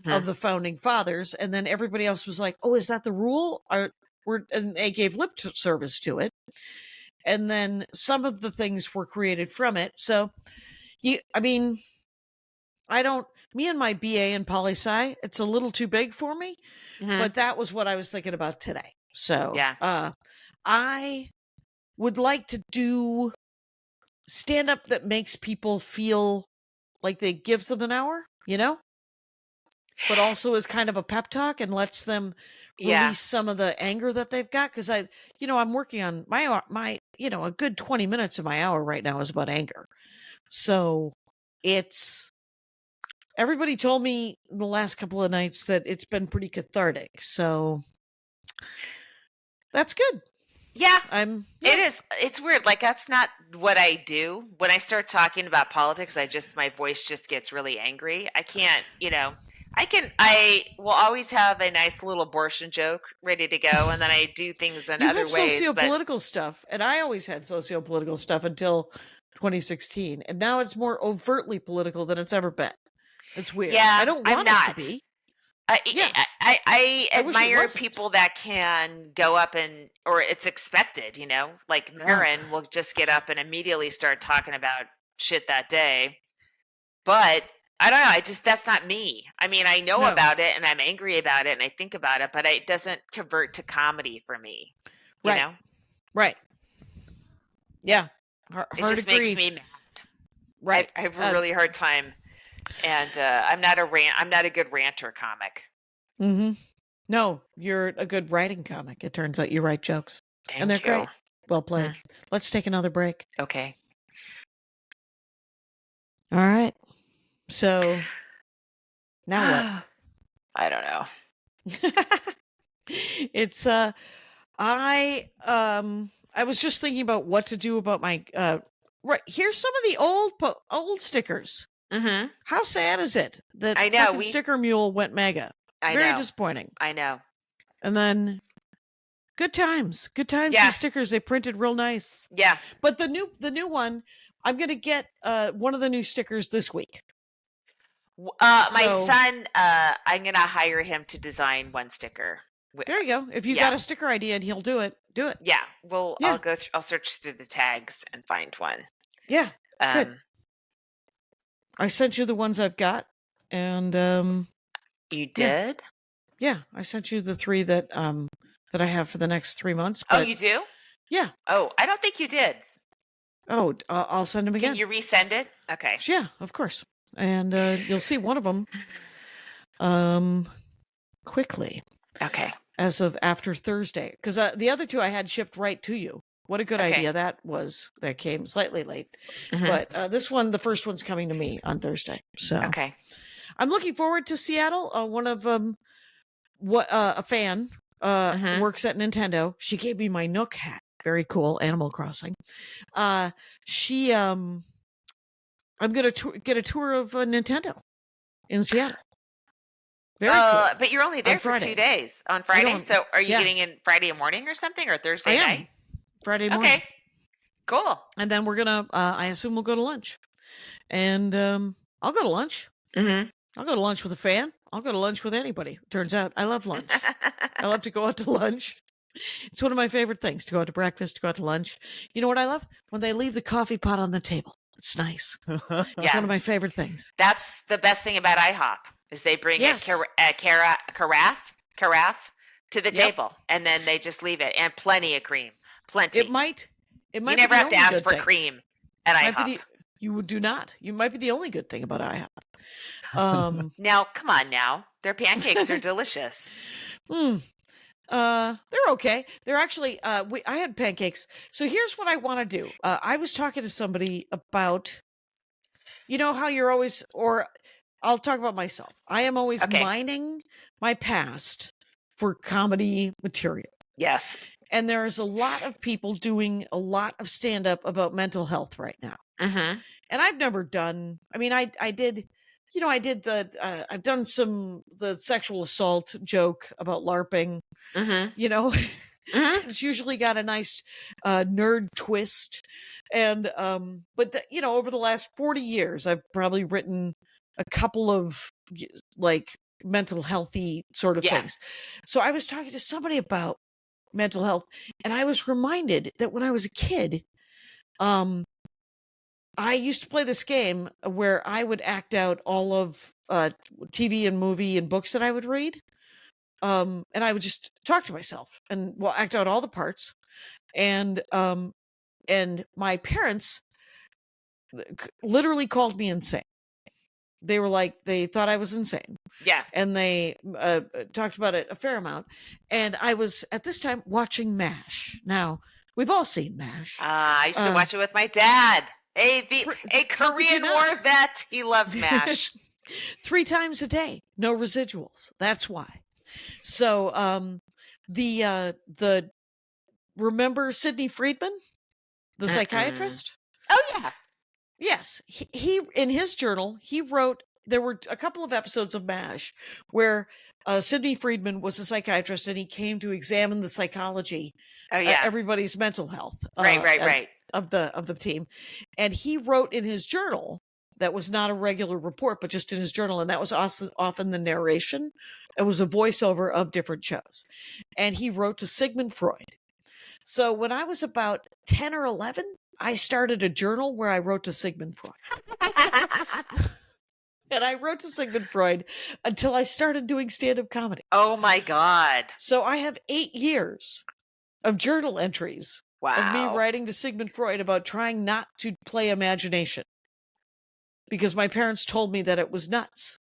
of the founding fathers. And then everybody else was like, oh, is that the rule? And they gave lip service to it. And then some of the things were created from it. So, me and my BA in poli-sci, it's a little too big for me, but that was what I was thinking about today. So, Yeah. I would like to do stand-up that makes people feel like they gives them an hour, but also is kind of a pep talk and lets them release some of the anger that they've got. Cause I'm working on my, a good 20 minutes of my hour right now is about anger. So everybody told me the last couple of nights that it's been pretty cathartic. So that's good. Yeah, it is. It's weird. Like, that's not what I do. When I start talking about politics, my voice just gets really angry. I can't, I will always have a nice little abortion joke ready to go. And then I do things in other ways. Socio-political stuff. And I always had socio-political stuff until 2016. And now it's more overtly political than it's ever been. It's weird. Yeah, I don't want it to be. I admire people that can go up or it's expected, like Marin will just get up and immediately start talking about shit that day. But I don't know. That's not me. I know about it and I'm angry about it and I think about it, but it doesn't convert to comedy for me. You know? Right. Yeah. It just makes me mad. Right. I have a really hard time. And I'm not a good ranter comic. Mm-hmm. No, you're a good writing comic. It turns out you write jokes. And they're great. Well played. Let's take another break. Okay. All right. So now what? I don't know. It's I was just thinking about what to do about my right. Here's some of the old stickers. Mm-hmm. How sad is it that I know sticker mule went mega? Very disappointing. I know. And then good times. Yeah. The stickers they printed real nice. Yeah. But the new one, I'm gonna get one of the new stickers this week. My son, I'm gonna hire him to design one sticker. There you go. If you got a sticker idea and he'll do it, do it. Yeah. Well, I'll search through the tags and find one. Yeah. Good. I sent you the ones I've got, and you did? Yeah, I sent you the 3 that I have for the next 3 months. Oh, you do? Yeah. Oh, I don't think you did. Oh, I'll send them again. Can you resend it? Okay. Yeah, of course. And you'll see one of them quickly. Okay. As of after Thursday. Because the other 2 I had shipped right to you. What a good idea that was. That came slightly late. Mm-hmm. But this one, the first one's coming to me on Thursday. So okay. I'm looking forward to Seattle. One of a fan works at Nintendo. She gave me my Nook hat. Very cool. Animal Crossing. I'm going to get a tour of Nintendo in Seattle. Very cool. But you're only there for 2 days on Friday. So are you getting in Friday morning or something, or Thursday night? Friday morning. Okay. Cool. And then we're going to, I assume we'll go to lunch. And I'll go to lunch. Mm-hmm. I'll go to lunch with a fan. I'll go to lunch with anybody. Turns out I love lunch. I love to go out to lunch. It's one of my favorite things, to go out to breakfast, to go out to lunch. You know what I love? When they leave the coffee pot on the table. It's nice. It's one of my favorite things. That's the best thing about IHOP is they bring a carafe to the table, and then they just leave it, and plenty of cream. Plenty. It might you never have to ask for cream at IHOP. You do not. You might be the only good thing about IHOP. Now, come on now. Their pancakes are delicious. They're okay. They're actually, I had pancakes. So here's what I want to do. I was talking to somebody about, how you're always, or I'll talk about myself. I am always mining my past for comedy material. Yes. And there's a lot of people doing a lot of stand-up about mental health right now. Mm-hmm. And I've never done, I mean, I did, I've done the sexual assault joke about LARPing, Mm-hmm. It's usually got a nice nerd twist. And, but, over the last 40 years, I've probably written a couple of like mental healthy sort of things. So I was talking to somebody about mental health, and I was reminded that when I was a kid, I used to play this game where I would act out all of TV and movie and books that I would read. And I would just talk to myself and act out all the parts. And my parents literally called me insane. They were like, they thought I was insane. Yeah. And they talked about it a fair amount. And I was at this time watching MASH. Now, we've all seen MASH. I used to watch it with my dad. A Korean War vet. He loved MASH. 3 times a day, no residuals. That's why. So the remember Sidney Friedman, the psychiatrist? Oh yeah. Yes, he in his journal he wrote. There were a couple of episodes of MASH where Sidney Friedman was a psychiatrist, and he came to examine the psychology, everybody's mental health, right, of the team, and he wrote in his journal. That was not a regular report, but just in his journal. And that was often the narration. It was a voiceover of different shows. And he wrote to Sigmund Freud. So when I was about 10 or 11, I started a journal where I wrote to Sigmund Freud. And I wrote to Sigmund Freud until I started doing stand-up comedy. Oh my God. So I have 8 years of journal entries of me writing to Sigmund Freud about trying not to play imagination. Because my parents told me that it was nuts.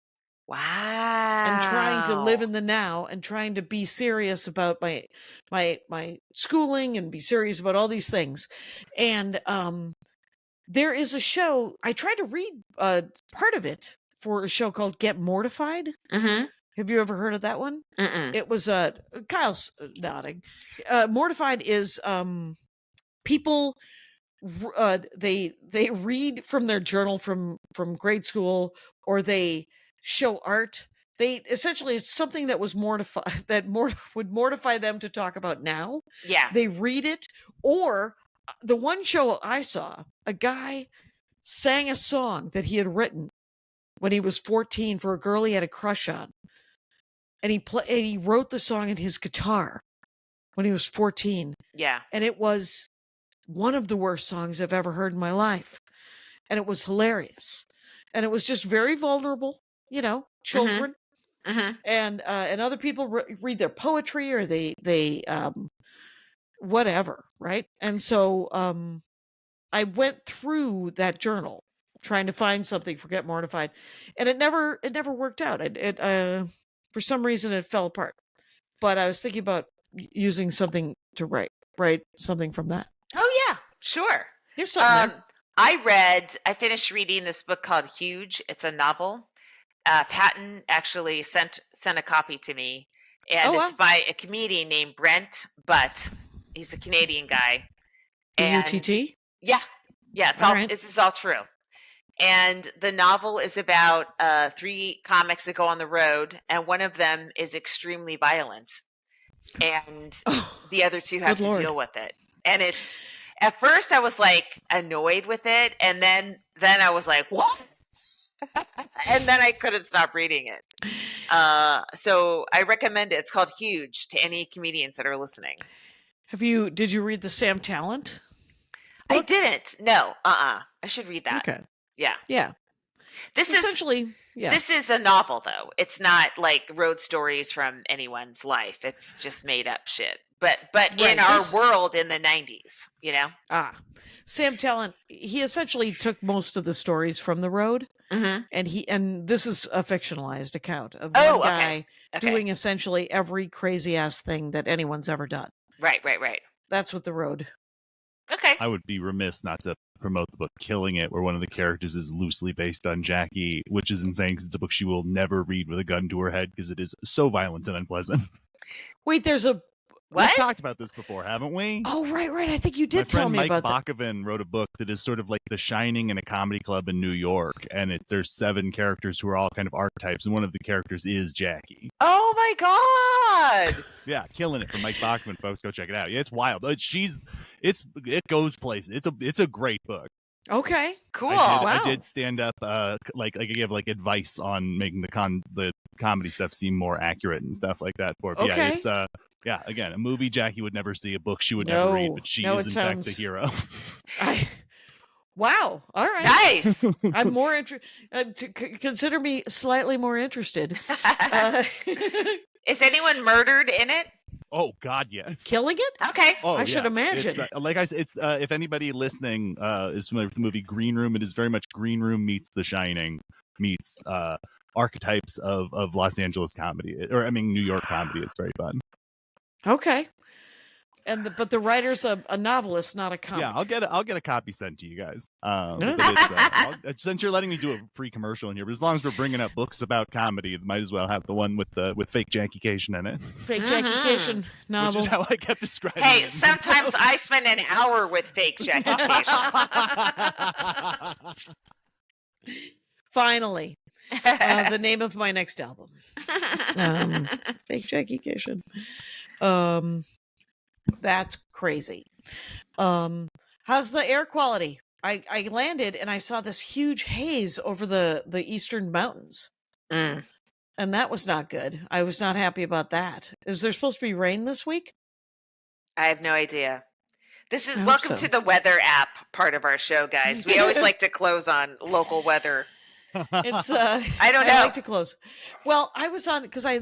Wow. And trying to live in the now and trying to be serious about my schooling and be serious about all these things. And there is a show, I tried to read part of it for a show called Get Mortified. Mm-hmm. Have you ever heard of that one? Mm-mm. It was Kyle's nodding. Mortified is people... they read from their journal from grade school, or they show art. They essentially, it's something that was would mortify them to talk about now. Yeah. They read it, or the one show I saw, a guy sang a song that he had written when he was 14 for a girl he had a crush on. And he wrote the song in his guitar when he was 14. Yeah. And it was one of the worst songs I've ever heard in my life. And it was hilarious. And it was just very vulnerable, children. Mm-hmm. And other people read their poetry, or they whatever, right? And so I went through that journal trying to find something for Get Mortified, and it never worked out. It for some reason it fell apart. But I was thinking about using something to write something from that. Oh yeah, sure. Here's something. I finished reading this book called Huge. It's a novel. Patton actually sent a copy to me, and it's by a comedian named Brent Butt. He's a Canadian guy. UTT? Yeah. This is all true. And the novel is about 3 comics that go on the road, and one of them is extremely violent, and the other 2 have to deal with it. And it's, at first I was like annoyed with it, and then I was like, what? And then I couldn't stop reading it. So I recommend it. It's called Huge to any comedians that are listening. Did you read the Sam Talent book? I didn't. No. I should read that. Okay. Yeah. Yeah. This is a novel, though. It's not like road stories from anyone's life. It's just made up shit. But in our world in the 90s, Sam Talent, he essentially took most of the stories from the road, and this is a fictionalized account of one guy doing essentially every crazy ass thing that anyone's ever done. Right. That's what the road. Okay. I would be remiss not to promote the book Killing It, where one of the characters is loosely based on Jackie, which is insane because it's a book she will never read with a gun to her head because it is so violent and unpleasant. Wait, there's a. What? We've talked about this before, haven't we? Oh, right. I think you My did tell friend me Mike about that. Bakoven wrote a book that is sort of like The Shining in a comedy club in New York, and there's 7 characters who are all kind of archetypes, and one of the characters is Jackie. Oh my God! Yeah, killing it from Mike Bakoven, folks. Go check it out. Yeah, it's wild. But it goes places. It's a great book. Okay. Cool. I Wow. did stand up like I give like advice on making the comedy stuff seem more accurate and stuff like that for it. But yeah, Okay. it's again, a movie Jackie would never see, a book she would never read, but she is in fact the hero. Wow. All right. Nice. I'm more interested. Consider me slightly more interested. Is anyone murdered in it? Oh God, yeah. Killing it? Okay. Oh, I should imagine. It's, like I said, it's if anybody listening is familiar with the movie Green Room, it is very much Green Room meets The Shining meets archetypes of Los Angeles comedy, or I mean New York comedy. It's very fun. Okay. But the writer's a novelist, not a comic. Yeah, I'll get a copy sent to you guys. Yeah. But it's, since you're letting me do a free commercial in here, but as long as we're bringing up books about comedy, might as well have the one with fake Jackie Cation in it, Fake Jackie novel. which is how I kept describing Hey, it. sometimes I spend an hour with fake Jackie Finally, the name of my next album. Fake Jackie Cation. That's crazy. How's the air quality? I landed and I saw this huge haze over the eastern mountains. Mm. And that was not good. I was not happy about that. Is there supposed to be rain this week? I have no idea. This is I hope welcome so. to the weather app part of our show, guys. We always like to close on local weather. It's I don't know. I like to close. Well, I was on because I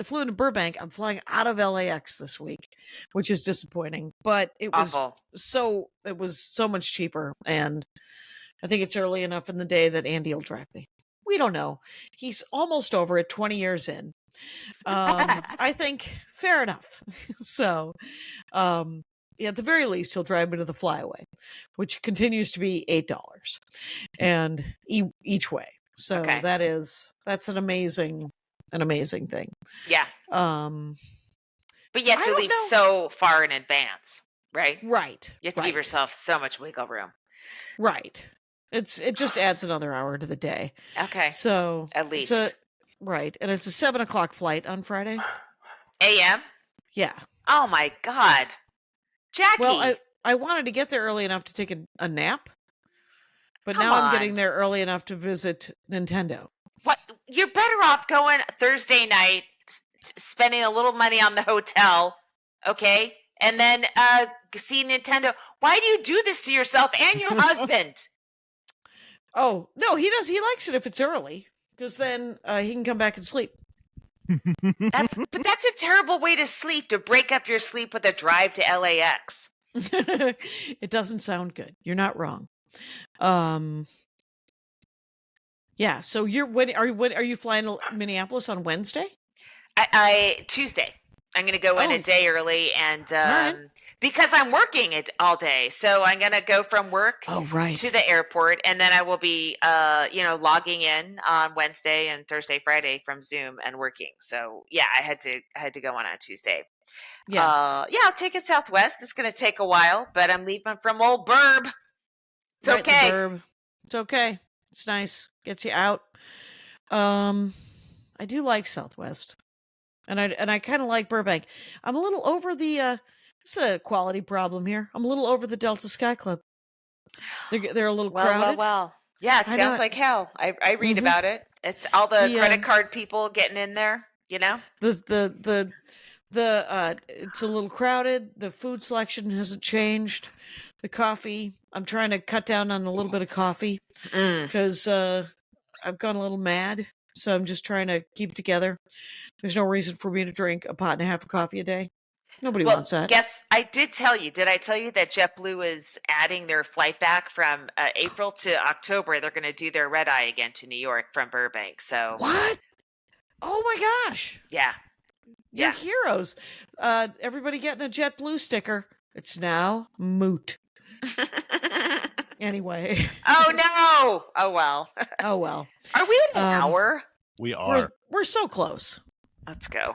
flew into Burbank. I'm flying out of LAX this week, which is disappointing. But it was Awful. so much cheaper, and I think it's early enough in the day that Andy will drive me. We don't know. He's almost over it, 20 years in. I think fair enough. So, at the very least, he'll drive me to the flyaway, which continues to be $8 and each way. So Okay. that's an amazing thing. Yeah. But you have I to don't leave know. so far in advance, right? Right. You have to give yourself so much wiggle room. Right. It just adds another hour to the day. Okay. So At least. right. And it's a 7:00 flight on Friday. AM? Yeah. Oh my God. Jackie. Well, I wanted to get there early enough to take a nap, but Come now I'm on. getting there early enough to visit Nintendo. What? You're better off going Thursday night, spending a little money on the hotel, okay? And then see Nintendo. Why do you do this to yourself and your husband? Oh, no, he does. He likes it if it's early because then he can come back and sleep. That's a terrible way to sleep, to break up your sleep with a drive to LAX. It doesn't sound good. You're not wrong. Yeah. So when are you flying to Minneapolis on Wednesday? I Tuesday. I'm going to go in a day early, and right. because I'm working it all day, so I'm going to go from work Right. to the airport, and then I will be, logging in on Wednesday and Thursday, Friday from Zoom and working. So yeah, I had to go on Tuesday. Yeah. I'll take it Southwest. It's going to take a while, but I'm leaving from old Burb. It's Right, the okay. Burb. It's okay. It's nice. Gets you out. I do like Southwest. And I kind of like Burbank. I'm a little over the it's a quality problem here. I'm a little over the Delta Sky Club. They're a little crowded. Well. Yeah, it I sounds know. like hell. I read Mhm. about it. It's all the credit card people getting in there, you know? The it's a little crowded. The food selection hasn't changed. The coffee, I'm trying to cut down on a little bit of coffee because I've gone a little mad. So I'm just trying to keep it together. There's no reason for me to drink a pot and a half of coffee a day. Nobody wants that. Guess I did tell you. Did I tell you that JetBlue is adding their flight back from April to October? They're going to do their red eye again to New York from Burbank. So What? Oh my gosh. yeah. You're heroes. Everybody getting a JetBlue sticker. It's now moot. Anyway. Oh no. Oh well. Oh well. Are we at an hour? We are. We're so close. Let's go.